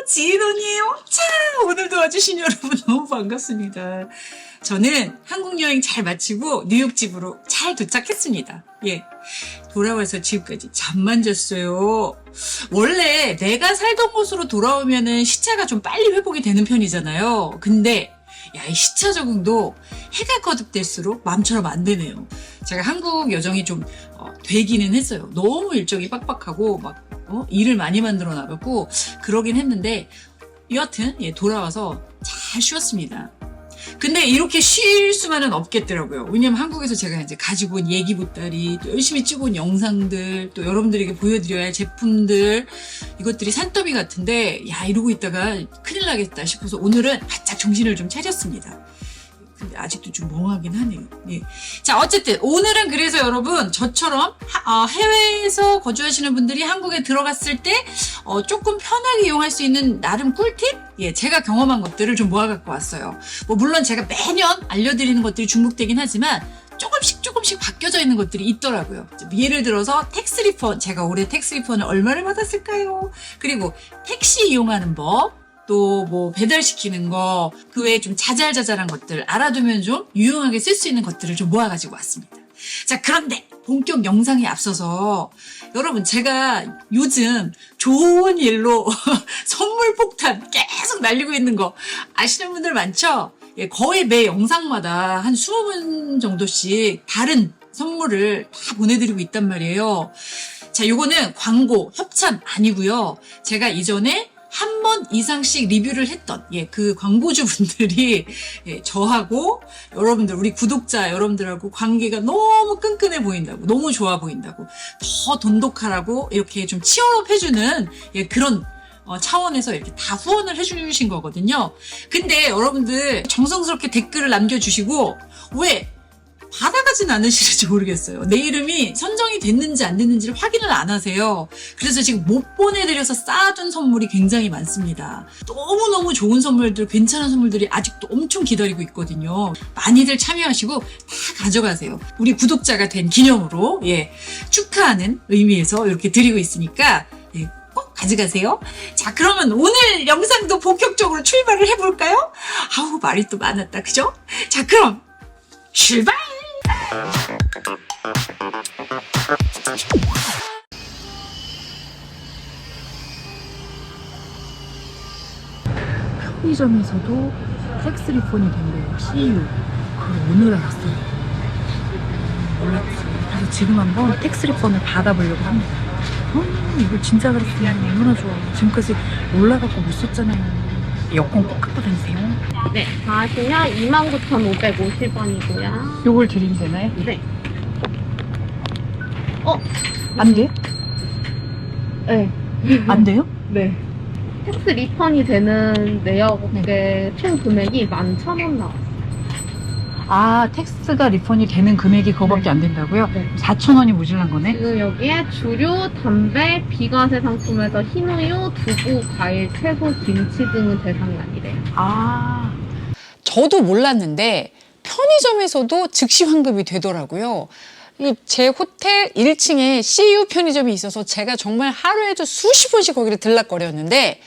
지인 언니예요. 자, 오늘도 와주신 여러분 너무 반갑습니다. 저는 한국 여행 잘 마치고 뉴욕 집으로 잘 도착했습니다. 예, 돌아와서 지금까지 잠만 잤어요. 원래 내가 살던 곳으로 돌아오면은 시차가 좀 빨리 회복이 되는 편이잖아요. 근데 야, 이 시차 적응도 해가 거듭될수록 마음처럼 안 되네요. 제가 한국 여정이 좀 되기는 했어요. 너무 일정이 빡빡하고 막 일을 많이 만들어 나가고 그러긴 했는데 여하튼 예, 돌아와서 잘 쉬었습니다. 근데 이렇게 쉴 수만은 없겠더라고요. 왜냐면 한국에서 제가 이제 가지고 온 얘기 보따리, 또 열심히 찍어온 영상들, 또 여러분들에게 보여드려야 할 제품들, 이것들이 산더미 같은데, 야, 이러고 있다가 큰일 나겠다 싶어서 오늘은 바짝 정신을 좀 차렸습니다. 근데 아직도 좀 멍하긴 하네요. 예. 자, 어쨌든 오늘은 그래서 여러분 저처럼 해외에서 거주하시는 분들이 한국에 들어갔을 때 조금 편하게 이용할 수 있는 나름 꿀팁? 예, 제가 경험한 것들을 좀 모아갖고 왔어요. 뭐 물론 제가 매년 알려드리는 것들이 중복되긴 하지만 조금씩 바뀌어져 있는 것들이 있더라고요. 예를 들어서 텍스 리펀, 제가 올해 텍스 리펀을 얼마를 받았을까요? 그리고 택시 이용하는 법, 또 뭐 배달시키는 거, 그 외에 좀 자잘자잘한 것들 알아두면 좀 유용하게 쓸 수 있는 것들을 좀 모아가지고 왔습니다. 자, 그런데 본격 영상에 앞서서 여러분, 제가 요즘 좋은 일로 선물 폭탄 계속 날리고 있는 거 아시는 분들 많죠? 예, 거의 매 영상마다 한 20분 정도씩 다른 선물을 다 보내드리고 있단 말이에요. 자, 요거는 광고, 협찬 아니고요. 제가 이전에 한 번 이상씩 리뷰를 했던 그 광고주분들이 저하고 여러분들, 우리 구독자 여러분들하고 관계가 너무 끈끈해 보인다고, 너무 좋아 보인다고, 더 돈독하라고 이렇게 좀 치열업 해주는 그런 차원에서 이렇게 다 후원을 해주신 거거든요. 근데 여러분들 정성스럽게 댓글을 남겨주시고 왜 받아가진 않으실지 모르겠어요. 내 이름이 선정이 됐는지 안 됐는지를 확인을 안 하세요. 그래서 지금 못 보내드려서 쌓아둔 선물이 굉장히 많습니다. 너무너무 좋은 선물들, 괜찮은 선물들이 아직도 엄청 기다리고 있거든요. 많이들 참여하시고 다 가져가세요. 우리 구독자가 된 기념으로 축하하는 의미에서 이렇게 드리고 있으니까 꼭 가져가세요. 자, 그러면 오늘 영상도 본격적으로 출발을 해볼까요? 아우, 말이 또 많았다, 그죠? 자, 그럼 출발! 편의점에서도 텍스 리폰이 된대요. CU. 그걸 오늘 알았어요. 몰랐지. 그래서 지금 한번 텍스 리폰을 받아보려고 합니다. 이거 진짜 그랬으면 얼마나 좋아. 지금까지 올라가고 못 썼잖아요. 여권 꼭 갖고 다니세요. 네, 다 하시면 29,550원이고요. 요걸 드리면 되나요? 네. 안 돼요? 네. 안 돼요? 네. 텍스 리펀이 되는 내역의 총 금액이 11,000원 나왔어요. 아, 텍스가 리펀이 되는 금액이 그거밖에 안 된다고요? 네. 4,000원이 모자란 거네? 지금 여기에 주류, 담배, 비과세 상품에서 흰우유, 두부, 과일, 채소, 김치 등은 대상이 아니래요. 아. 저도 몰랐는데 편의점에서도 즉시 환급이 되더라고요. 제 호텔 1층에 CU 편의점이 있어서 제가 정말 하루에도 수십 번씩 거기를 들락거렸는데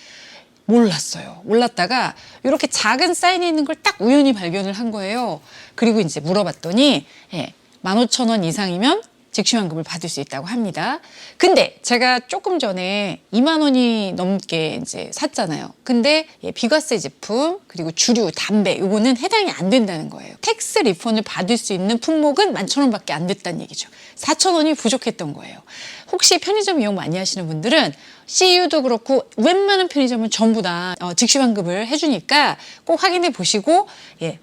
몰랐어요. 몰랐다가 이렇게 작은 사인이 있는 걸 딱 우연히 발견을 한 거예요. 그리고 이제 물어봤더니 15,000원 이상이면 즉시 환급을 받을 수 있다고 합니다. 근데 제가 조금 전에 2만 원이 넘게 이제 샀잖아요. 근데 비과세 제품 그리고 주류, 담배 이거는 해당이 안 된다는 거예요. 텍스 리펀을 받을 수 있는 품목은 11,000원밖에 안 됐다는 얘기죠. 4,000원이 부족했던 거예요. 혹시 편의점 이용 많이 하시는 분들은 CU도 그렇고 웬만한 편의점은 전부 다 즉시 환급을 해주니까 꼭 확인해 보시고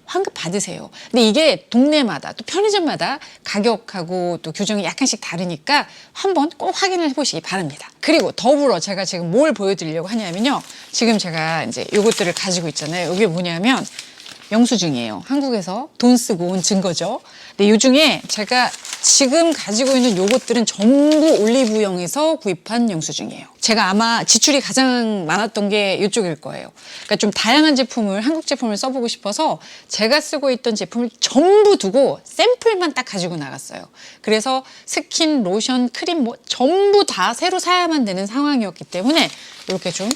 환급 받으세요. 근데 이게 동네마다 또 편의점마다 가격하고 또 규정이 약간씩 다르니까 한번 꼭 확인을 해보시기 바랍니다. 그리고 더불어 제가 지금 뭘 보여드리려고 하냐면요. 지금 제가 이제 요것들을 가지고 있잖아요. 이게 뭐냐면 영수증이에요. 한국에서 돈 쓰고 온 증거죠. 근데 이 중에 제가 지금 가지고 있는 요것들은 전부 올리브영에서 구입한 영수증이에요. 제가 아마 지출이 가장 많았던 게 이쪽일 거예요. 그러니까 좀 다양한 제품을, 한국 제품을 써보고 싶어서 제가 쓰고 있던 제품을 전부 두고 샘플만 딱 가지고 나갔어요. 그래서 스킨, 로션, 크림 뭐 전부 다 새로 사야만 되는 상황이었기 때문에 이렇게 좀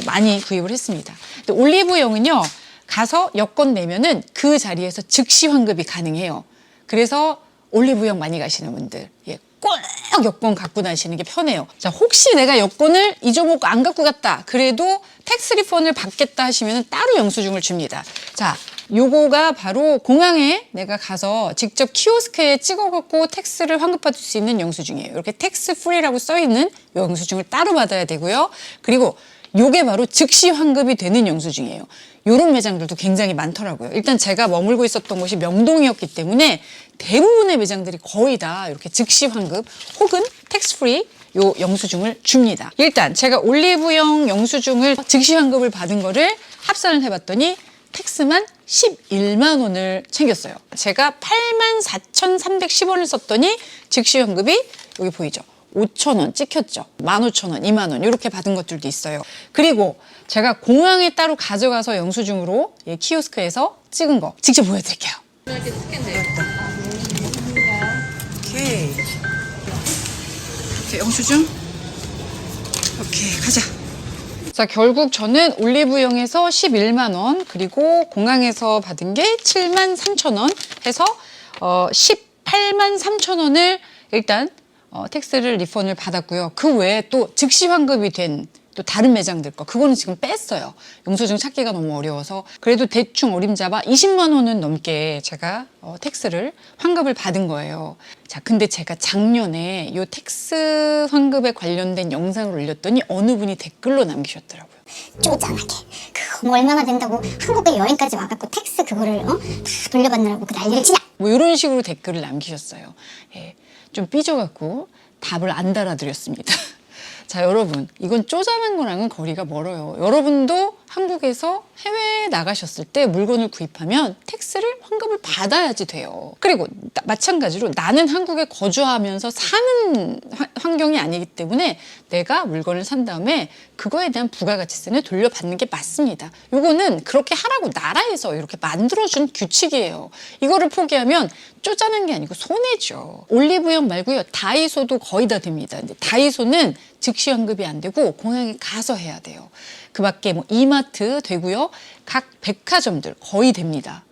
많이 구입을 했습니다. 근데 올리브영은요, 가서 여권 내면은 그 자리에서 즉시 환급이 가능해요. 그래서 올리브영 많이 가시는 분들, 예, 꼭 여권 갖고 다니시는 게 편해요. 자, 혹시 내가 여권을 잊어먹고 안 갖고 갔다, 그래도 텍스 리펀을 받겠다 하시면 따로 영수증을 줍니다. 자, 요거가 바로 공항에 내가 가서 직접 키오스크에 찍어갖고 텍스를 환급받을 수 있는 영수증이에요. 이렇게 텍스 프리라고 써있는 영수증을 따로 받아야 되고요. 그리고 요게 바로 즉시 환급이 되는 영수증이에요. 요런 매장들도 굉장히 많더라고요. 일단 제가 머물고 있었던 곳이 명동이었기 때문에 대부분의 매장들이 거의 다 이렇게 즉시 환급 혹은 텍스 프리 요 영수증을 줍니다. 일단 제가 올리브영 영수증을 즉시 환급을 받은 거를 합산을 해봤더니 텍스만 11만 원을 챙겼어요. 제가 84,310원을 썼더니 즉시 환급이 여기 보이죠? 5,000원 찍혔죠. 15,000원, 2만 원 이렇게 받은 것들도 있어요. 그리고 제가 공항에 따로 가져가서 영수증으로 키오스크에서 찍은 거 직접 보여드릴게요. 이렇게 스캔돼요. 오케이. 오케이, 영수증. 오케이, 가자. 자, 결국 저는 올리브영에서 11만 원, 그리고 공항에서 받은 게 7만 3천 원 해서 18만 3천 원을 일단 텍스를 리펀을 받았고요. 그 외에 또 즉시 환급이 된 또 다른 매장들 거, 그거는 지금 뺐어요. 영수증 찾기가 너무 어려워서. 그래도 대충 어림잡아 20만 원은 넘게 제가 텍스를 환급을 받은 거예요. 자, 근데 제가 작년에 이 텍스 환급에 관련된 영상을 올렸더니 어느 분이 댓글로 남기셨더라고요. 쪼잔하게 그거 뭐 얼마나 된다고 한국에 여행까지 와갖고 텍스 그거를 다 돌려받느라고 그 난리를 치냐. 뭐 이런 식으로 댓글을 남기셨어요. 예, 좀 삐져갖고 답을 안 달아드렸습니다. 자, 여러분, 이건 쪼잔한 거랑은 거리가 멀어요. 여러분도 한국에서 해외에 나가셨을 때 물건을 구입하면 텍스를 환급을 받아야지 돼요. 그리고 마찬가지로 나는 한국에 거주하면서 사는 환경이 아니기 때문에 내가 물건을 산 다음에 그거에 대한 부가가치세는 돌려받는 게 맞습니다. 요거는 그렇게 하라고 나라에서 이렇게 만들어준 규칙이에요. 이거를 포기하면 쪼잔한 게 아니고 손해죠. 올리브영 말고요, 다이소도 거의 다 됩니다. 근데 다이소는 즉시 환급이 안 되고 공항에 가서 해야 돼요. 그 밖에 뭐 이마트 되고요, 각 백화점들 거의 됩니다.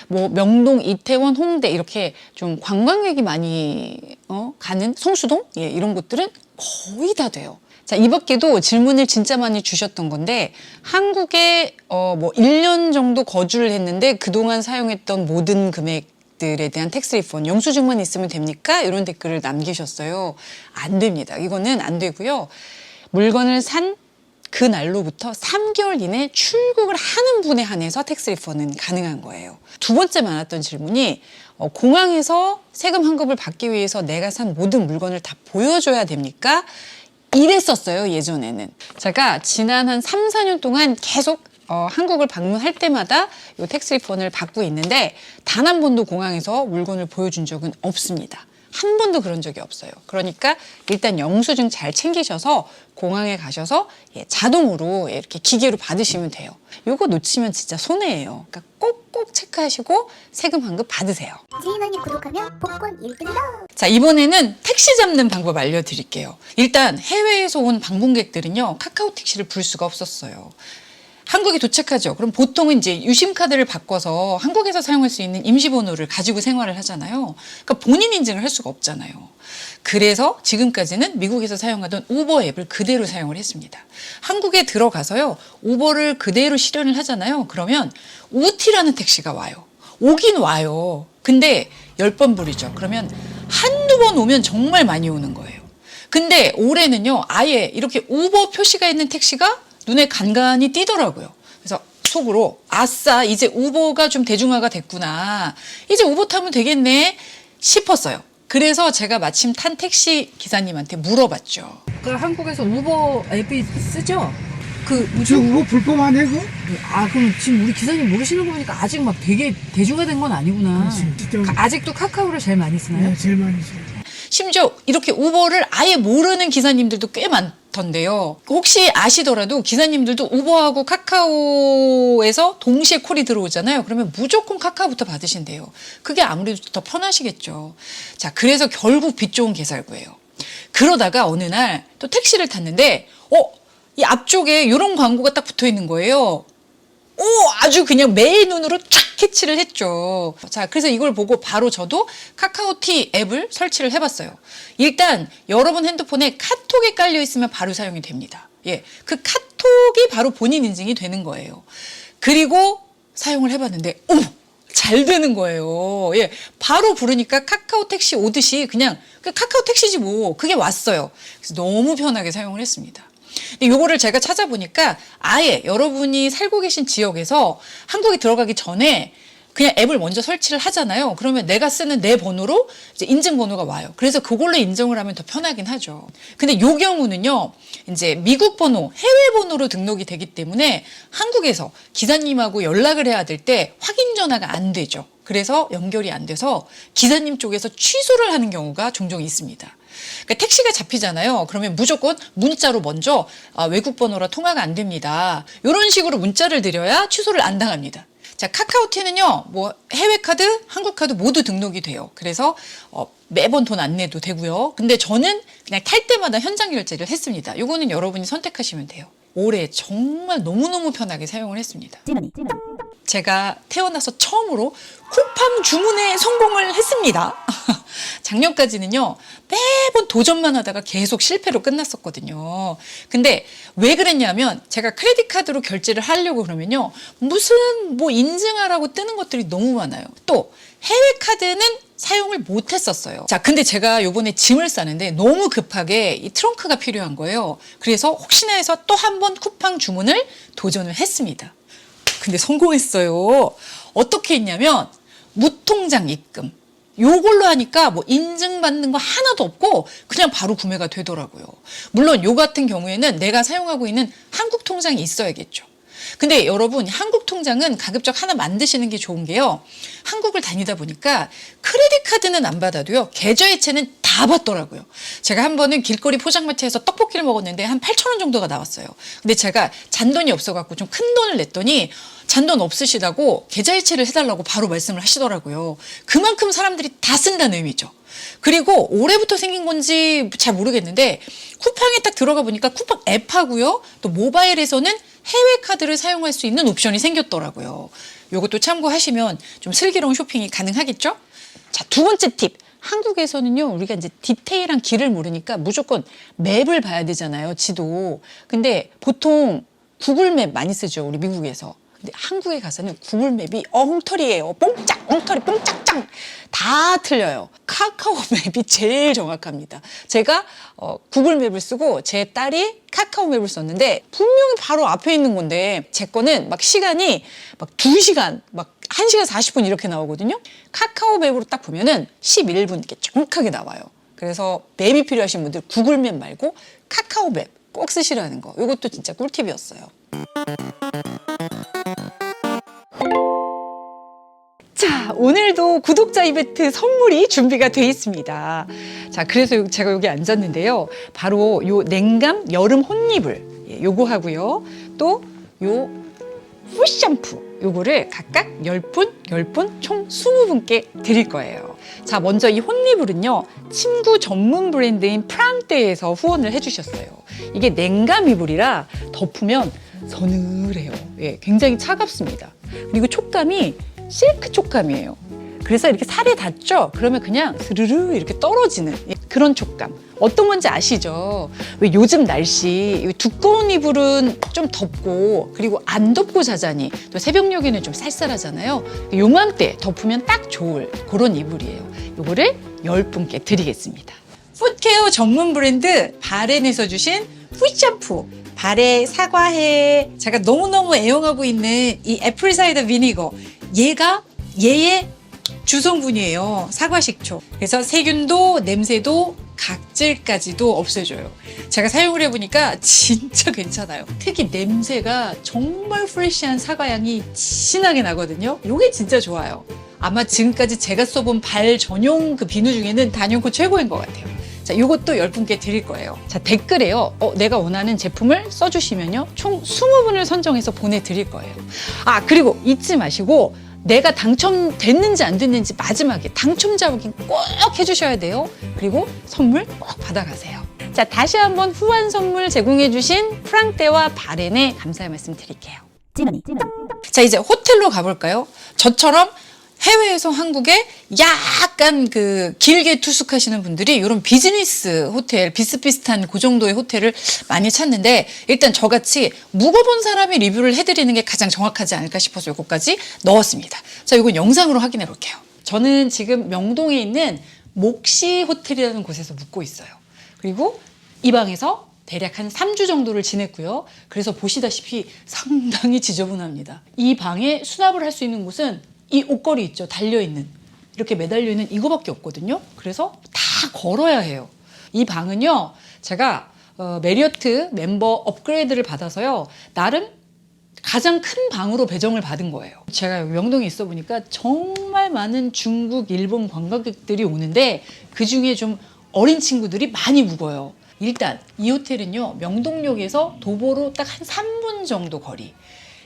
뭐 명동, 이태원, 홍대 이렇게 좀 관광객이 많이 가는 성수동, 예, 이런 곳들은 거의 다 돼요. 자, 이 밖에도 질문을 진짜 많이 주셨던 건데, 한국에 뭐 1년 정도 거주를 했는데 그동안 사용했던 모든 금액들에 대한 텍스 리펀 영수증만 있으면 됩니까? 이런 댓글을 남기셨어요. 안 됩니다. 이거는 안 되고요. 물건을 산 그 날로부터 3개월 이내 출국을 하는 분에 한해서 텍스 리펀은 가능한 거예요. 두 번째 많았던 질문이 공항에서 세금 환급을 받기 위해서 내가 산 모든 물건을 다 보여줘야 됩니까? 이랬었어요, 예전에는. 제가 지난 한 3, 4년 동안 계속 한국을 방문할 때마다 이 텍스 리펀을 받고 있는데 단 한 번도 공항에서 물건을 보여준 적은 없습니다. 한 번도 그런 적이 없어요. 그러니까 일단 영수증 잘 챙기셔서 공항에 가셔서 자동으로 이렇게 기계로 받으시면 돼요. 이거 놓치면 진짜 손해예요. 그러니까 꼭꼭 체크하시고 세금 환급 받으세요. 지인원님 구독하면 복권 1등이다. 자, 이번에는 택시 잡는 방법 알려드릴게요. 일단 해외에서 온 방문객들은요, 카카오 택시를 부를 수가 없었어요. 한국에 도착하죠. 그럼 보통은 이제 유심카드를 바꿔서 한국에서 사용할 수 있는 임시번호를 가지고 생활을 하잖아요. 그러니까 본인 인증을 할 수가 없잖아요. 그래서 지금까지는 미국에서 사용하던 우버 앱을 그대로 사용을 했습니다. 한국에 들어가서요, 우버를 그대로 실현을 하잖아요. 그러면 우티라는 택시가 와요. 오긴 와요. 근데 10번 부르죠. 그러면 한두 번 오면 정말 많이 오는 거예요. 근데 올해는요, 아예 이렇게 우버 표시가 있는 택시가 눈에 간간히 띄더라고요. 그래서 속으로 아싸, 이제 우버가 좀 대중화가 됐구나, 이제 우버 타면 되겠네 싶었어요. 그래서 제가 마침 탄 택시 기사님한테 물어봤죠. 그 한국에서 우버 앱이 쓰죠? 그 저 그거 불법 아니고? 아 그럼 지금 우리 기사님 모르시는 거 보니까 아직 막 되게 대중화된 건 아니구나. 진짜 아직도 카카오를 제일 많이 쓰나요? 네, 제일 많이 써요. 심지어 이렇게 우버를 아예 모르는 기사님들도 꽤 많던데요. 혹시 아시더라도 기사님들도 우버하고 카카오에서 동시에 콜이 들어오잖아요. 그러면 무조건 카카오부터 받으신대요. 그게 아무래도 더 편하시겠죠. 자, 그래서 결국 빛 좋은 개살구예요. 그러다가 어느 날 또 택시를 탔는데 이 앞쪽에 이런 광고가 딱 붙어 있는 거예요. 아주 그냥 매의 눈으로 쫙 캐치를 했죠. 자, 그래서 이걸 보고 바로 저도 카카오티 앱을 설치를 해봤어요. 일단 여러분 핸드폰에 카톡이 깔려 있으면 바로 사용이 됩니다. 예, 그 카톡이 바로 본인 인증이 되는 거예요. 그리고 사용을 해봤는데, 잘 되는 거예요. 예, 바로 부르니까 카카오 택시 오듯이 그냥 카카오 택시지 뭐 그게 왔어요. 그래서 너무 편하게 사용을 했습니다. 근데 요거를 제가 찾아보니까 아예 여러분이 살고 계신 지역에서 한국에 들어가기 전에 그냥 앱을 먼저 설치를 하잖아요. 그러면 내가 쓰는 내 번호로 이제 인증번호가 와요. 그래서 그걸로 인정을 하면 더 편하긴 하죠. 근데 요 경우는요, 이제 미국 번호, 해외 번호로 등록이 되기 때문에 한국에서 기사님하고 연락을 해야 될 때 확인 전화가 안 되죠. 그래서 연결이 안 돼서 기사님 쪽에서 취소를 하는 경우가 종종 있습니다. 그러니까 택시가 잡히잖아요. 그러면 무조건 문자로 먼저 외국 번호라 통화가 안 됩니다. 이런 식으로 문자를 드려야 취소를 안 당합니다. 자, 카카오티는요, 뭐 해외 카드, 한국 카드 모두 등록이 돼요. 그래서 매번 돈 안 내도 되고요. 근데 저는 그냥 탈 때마다 현장 결제를 했습니다. 요거는 여러분이 선택하시면 돼요. 올해 정말 너무너무 편하게 사용을 했습니다. 제가 태어나서 처음으로 쿠팡 주문에 성공을 했습니다. 작년까지는요, 매번 도전만 하다가 계속 실패로 끝났었거든요. 근데 왜 그랬냐면 제가 크레딧 카드로 결제를 하려고 그러면요, 무슨 뭐 인증하라고 뜨는 것들이 너무 많아요. 또 해외 카드는 사용을 못 했었어요. 자, 근데 제가 요번에 짐을 싸는데 너무 급하게 이 트렁크가 필요한 거예요. 그래서 혹시나 해서 또 한 번 쿠팡 주문을 도전을 했습니다. 근데 성공했어요. 어떻게 했냐면 무통장 입금. 요걸로 하니까 뭐 인증받는 거 하나도 없고 그냥 바로 구매가 되더라고요. 물론 요 같은 경우에는 내가 사용하고 있는 한국 통장이 있어야겠죠. 근데 여러분, 한국 통장은 가급적 하나 만드시는 게 좋은 게요, 한국을 다니다 보니까 크레딧 카드는 안 받아도요, 계좌이체는 다 받더라고요. 제가 한 번은 길거리 포장마차에서 떡볶이를 먹었는데 한 8,000원 정도가 나왔어요. 근데 제가 잔돈이 없어갖고 좀 큰 돈을 냈더니 잔돈 없으시다고 계좌이체를 해달라고 바로 말씀을 하시더라고요. 그만큼 사람들이 다 쓴다는 의미죠. 그리고 올해부터 생긴 건지 잘 모르겠는데 쿠팡에 딱 들어가 보니까 쿠팡 앱하고요, 또 모바일에서는 해외 카드를 사용할 수 있는 옵션이 생겼더라고요. 이것도 참고하시면 좀 슬기로운 쇼핑이 가능하겠죠? 자, 두 번째 팁. 한국에서는요, 우리가 이제 디테일한 길을 모르니까 무조건 맵을 봐야 되잖아요, 지도. 근데 보통 구글맵 많이 쓰죠, 우리 미국에서. 근데 한국에 가서는 구글맵이 엉터리예요. 뽕짝, 엉터리, 뽕짝짱. 다 틀려요. 카카오맵이 제일 정확합니다. 제가 구글맵을 쓰고 제 딸이 카카오맵을 썼는데 분명히 바로 앞에 있는 건데 제 거는 막 시간이 막 2시간, 막 1시간 40분 이렇게 나오거든요. 카카오맵으로 딱 보면은 11분 이렇게 정확하게 나와요. 그래서 맵이 필요하신 분들 구글맵 말고 카카오맵 꼭 쓰시라는 거. 이것도 진짜 꿀팁이었어요. 자, 오늘도 구독자 이벤트 선물이 준비가 돼 있습니다. 자, 그래서 제가 여기 앉았는데요. 바로 요 냉감 여름 혼이불, 요거 하고요. 또 요 푸샴푸, 요거를 각각 10분 총 20분께 드릴 거예요. 자, 먼저 이 혼이불은요, 침구 전문 브랜드인 프랑떼에서 후원을 해주셨어요. 이게 냉감 이불이라 덮으면 서늘해요. 예, 굉장히 차갑습니다. 그리고 촉감이 실크 촉감이에요. 그래서 이렇게 살에 닿죠? 그러면 그냥 스르르 이렇게 떨어지는 그런 촉감. 어떤 건지 아시죠? 왜 요즘 날씨 두꺼운 이불은 좀 덥고 그리고 안 덮고 자자니 또 새벽녘에는 좀 쌀쌀하잖아요. 요맘때 덮으면 딱 좋을 그런 이불이에요. 요거를 10분께 드리겠습니다. 풋케어 전문 브랜드 바렌에서 주신 푸샴푸, 발에 사과해. 제가 너무너무 애용하고 있는 이 애플 사이더 비니거, 얘의 주성분이에요. 사과 식초. 그래서 세균도 냄새도 각질까지도 없애줘요. 제가 사용을 해보니까 진짜 괜찮아요. 특히 냄새가 정말 프레시한 사과향이 진하게 나거든요. 이게 진짜 좋아요. 아마 지금까지 제가 써본 발 전용 그 비누 중에는 단연코 최고인 것 같아요. 자, 요것도 10분께 드릴 거예요. 자, 댓글에요. 내가 원하는 제품을 써주시면요. 총 20분을 선정해서 보내드릴 거예요. 아, 그리고 잊지 마시고 내가 당첨됐는지 안 됐는지 마지막에 당첨자 확인 꼭 해주셔야 돼요. 그리고 선물 꼭 받아가세요. 자, 다시 한번 후한 선물 제공해주신 프랑떼와 바렌에 감사의 말씀 드릴게요. 자, 이제 호텔로 가볼까요? 저처럼 해외에서 한국에 약간 그 길게 투숙하시는 분들이 이런 비즈니스 호텔, 비슷비슷한 그 정도의 호텔을 많이 찾는데 일단 저같이 묵어본 사람이 리뷰를 해드리는 게 가장 정확하지 않을까 싶어서 이것까지 넣었습니다. 자, 이건 영상으로 확인해 볼게요. 저는 지금 명동에 있는 목시 호텔이라는 곳에서 묵고 있어요. 그리고 이 방에서 대략 한 3주 정도를 지냈고요. 그래서 보시다시피 상당히 지저분합니다. 이 방에 수납을 할 수 있는 곳은 이 옷걸이 있죠. 달려있는. 이렇게 매달려있는 이거밖에 없거든요. 그래서 다 걸어야 해요. 이 방은요. 제가 메리어트 멤버 업그레이드를 받아서요. 나름 가장 큰 방으로 배정을 받은 거예요. 제가 여기 명동에 있어 보니까 정말 많은 중국, 일본 관광객들이 오는데 그중에 좀 어린 친구들이 많이 묵어요. 일단 이 호텔은요. 명동역에서 도보로 딱 한 3분 정도 거리.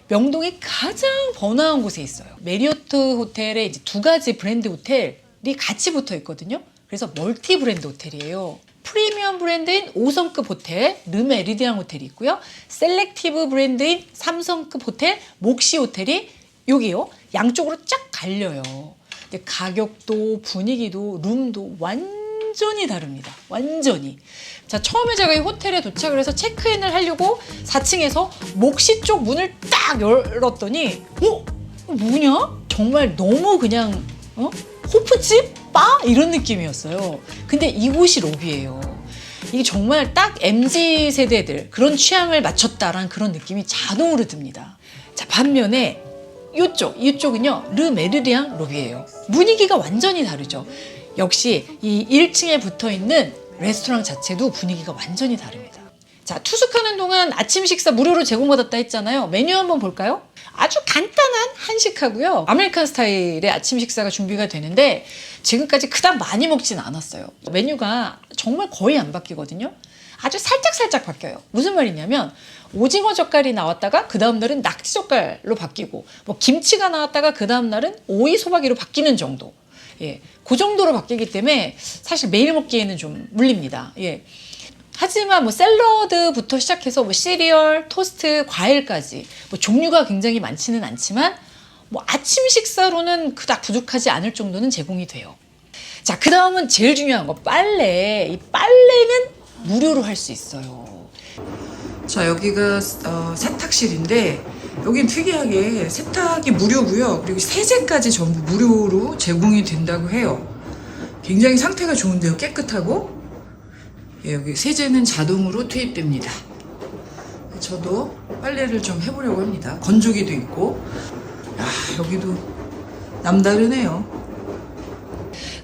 명동이 가장 번화한 곳에 있어요. 메리어트 호텔에 이제 2가지 브랜드 호텔이 같이 붙어 있거든요. 그래서 멀티 브랜드 호텔이에요. 프리미엄 브랜드인 5성급 호텔 르메리디앙 호텔이 있고요. 셀렉티브 브랜드인 3성급 호텔 목시 호텔이 여기요. 양쪽으로 쫙 갈려요. 근데 가격도 분위기도 룸도 완전히 다릅니다. 완전히. 자, 처음에 제가 이 호텔에 도착을 해서 체크인을 하려고 4층에서 목시 쪽 문을 딱 열었더니 뭐냐? 정말 너무 그냥 호프집? 바? 이런 느낌이었어요. 근데 이곳이 로비예요. 이게 정말 딱 MZ 세대들 그런 취향을 맞췄다라는 그런 느낌이 자동으로 듭니다. 자, 반면에 이쪽은요 르메르리앙 로비예요. 분위기가 완전히 다르죠. 역시 이 1층에 붙어있는 레스토랑 자체도 분위기가 완전히 다릅니다. 자, 투숙하는 동안 아침 식사 무료로 제공받았다 했잖아요. 메뉴 한번 볼까요? 아주 간단한 한식하고요. 아메리칸 스타일의 아침 식사가 준비가 되는데 지금까지 그닥 많이 먹진 않았어요. 메뉴가 정말 거의 안 바뀌거든요. 아주 살짝 바뀌어요. 무슨 말이냐면 오징어 젓갈이 나왔다가 그 다음 날은 낙지 젓갈로 바뀌고 뭐 김치가 나왔다가 그 다음 날은 오이 소박이로 바뀌는 정도. 예, 그 정도로 바뀌기 때문에 사실 매일 먹기에는 좀 물립니다. 예. 하지만 뭐 샐러드부터 시작해서 뭐 시리얼, 토스트, 과일까지 뭐 종류가 굉장히 많지는 않지만 뭐 아침 식사로는 그닥 부족하지 않을 정도는 제공이 돼요. 자, 그 다음은 제일 중요한 거 빨래. 이 빨래는 무료로 할 수 있어요. 자, 여기가 세탁실인데 여긴 특이하게 세탁이 무료고요. 그리고 세제까지 전부 무료로 제공이 된다고 해요. 굉장히 상태가 좋은데요. 깨끗하고. 예, 여기 세제는 자동으로 투입됩니다. 저도 빨래를 좀 해보려고 합니다. 건조기도 있고. 야, 여기도 남다르네요.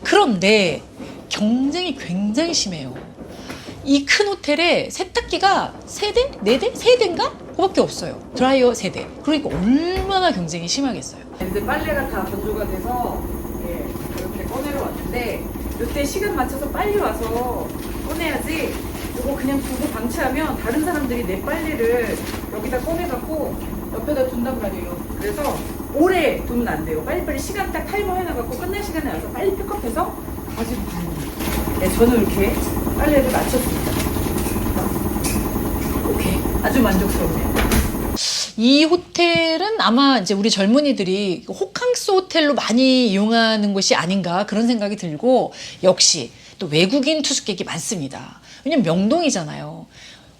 그런데 경쟁이 굉장히 심해요. 이 큰 호텔에 세탁기가 3대? 4대? 3대인가? 그밖에 없어요. 드라이어 3대. 그러니까 얼마나 경쟁이 심하겠어요. 이제 빨래가 다 건조가 돼서 이렇게 꺼내러 왔는데 이때 시간 맞춰서 빨리 와서 꺼내야지 이거 그냥 두고 방치하면 다른 사람들이 내 빨래를 여기다 꺼내갖고 옆에다 둔단 말이에요. 그래서 오래 두면 안 돼요. 빨리빨리 시간 딱 타이머 해놔갖고 끝날 시간에 와서 빨리 픽업해서 가지고 가는 거예요. 네, 저는 이렇게 빨래를 맞췄습니다. 오케이. 아주 만족스럽네요. 이 호텔은 아마 이제 우리 젊은이들이 호캉스 호텔로 많이 이용하는 곳이 아닌가 그런 생각이 들고 역시 또 외국인 투숙객이 많습니다. 왜냐면 명동이잖아요.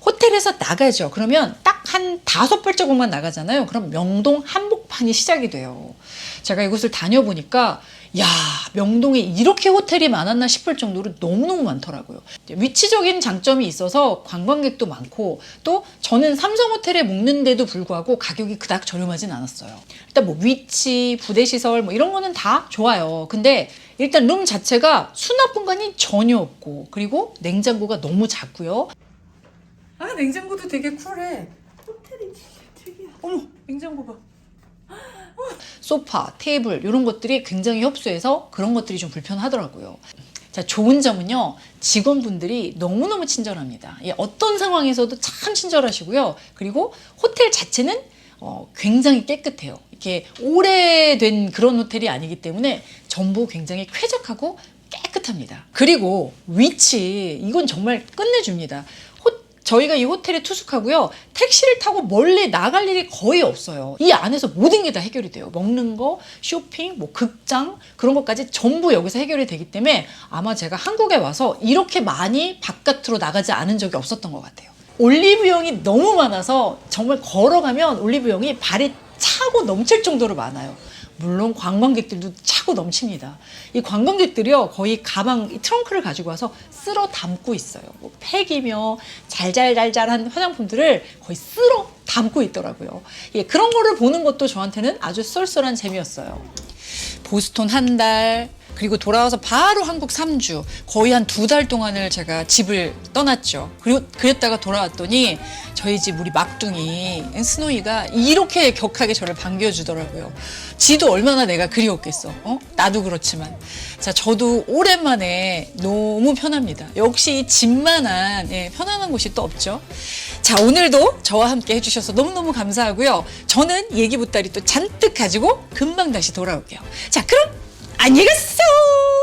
호텔에서 나가죠. 그러면 딱 한 5발자국만 나가잖아요. 그럼 명동 한복판이 시작이 돼요. 제가 이곳을 다녀보니까 야, 명동에 이렇게 호텔이 많았나 싶을 정도로 너무너무 많더라고요. 위치적인 장점이 있어서 관광객도 많고 또 저는 삼성호텔에 묵는데도 불구하고 가격이 그닥 저렴하진 않았어요. 일단 뭐 위치, 부대시설 뭐 이런 거는 다 좋아요. 근데 일단 룸 자체가 수납 공간이 전혀 없고 그리고 냉장고가 너무 작고요. 아, 냉장고도 되게 쿨해. 호텔이 되게 어머, 냉장고 봐. 소파, 테이블 이런 것들이 굉장히 협소해서 그런 것들이 좀 불편하더라고요. 자, 좋은 점은요, 직원분들이 너무너무 친절합니다. 예, 어떤 상황에서도 참 친절하시고요. 그리고 호텔 자체는 굉장히 깨끗해요. 이렇게 오래된 그런 호텔이 아니기 때문에 전부 굉장히 쾌적하고 깨끗합니다. 그리고 위치, 이건 정말 끝내줍니다. 저희가 이 호텔에 투숙하고요. 택시를 타고 멀리 나갈 일이 거의 없어요. 이 안에서 모든 게 다 해결이 돼요. 먹는 거, 쇼핑, 뭐 극장 그런 것까지 전부 여기서 해결이 되기 때문에 아마 제가 한국에 와서 이렇게 많이 바깥으로 나가지 않은 적이 없었던 것 같아요. 올리브영이 너무 많아서 정말 걸어가면 올리브영이 발이 차고 넘칠 정도로 많아요. 물론 관광객들도 차고 넘칩니다. 이 관광객들이요, 거의 가방, 이 트렁크를 가지고 와서 쓸어 담고 있어요. 뭐 팩이며 잘잘잘잘한 화장품들을 거의 쓸어 담고 있더라고요. 예, 그런 거를 보는 것도 저한테는 아주 쏠쏠한 재미였어요. 보스턴 한 달, 그리고 돌아와서 바로 한국 3주, 거의 한 2달 동안을 제가 집을 떠났죠. 그리고 그랬다가 돌아왔더니 저희 집 우리 막둥이 스노이가 이렇게 격하게 저를 반겨주더라고요. 지도 얼마나 내가 그리웠겠어. 나도 그렇지만. 자, 저도 오랜만에 너무 편합니다. 역시 이 집만한 편안한 곳이 또 없죠. 자, 오늘도 저와 함께 해주셔서 너무너무 감사하고요. 저는 얘기 보따리 또 잔뜩 가지고 금방 다시 돌아올게요. 자, 그럼 안녕히 가세요.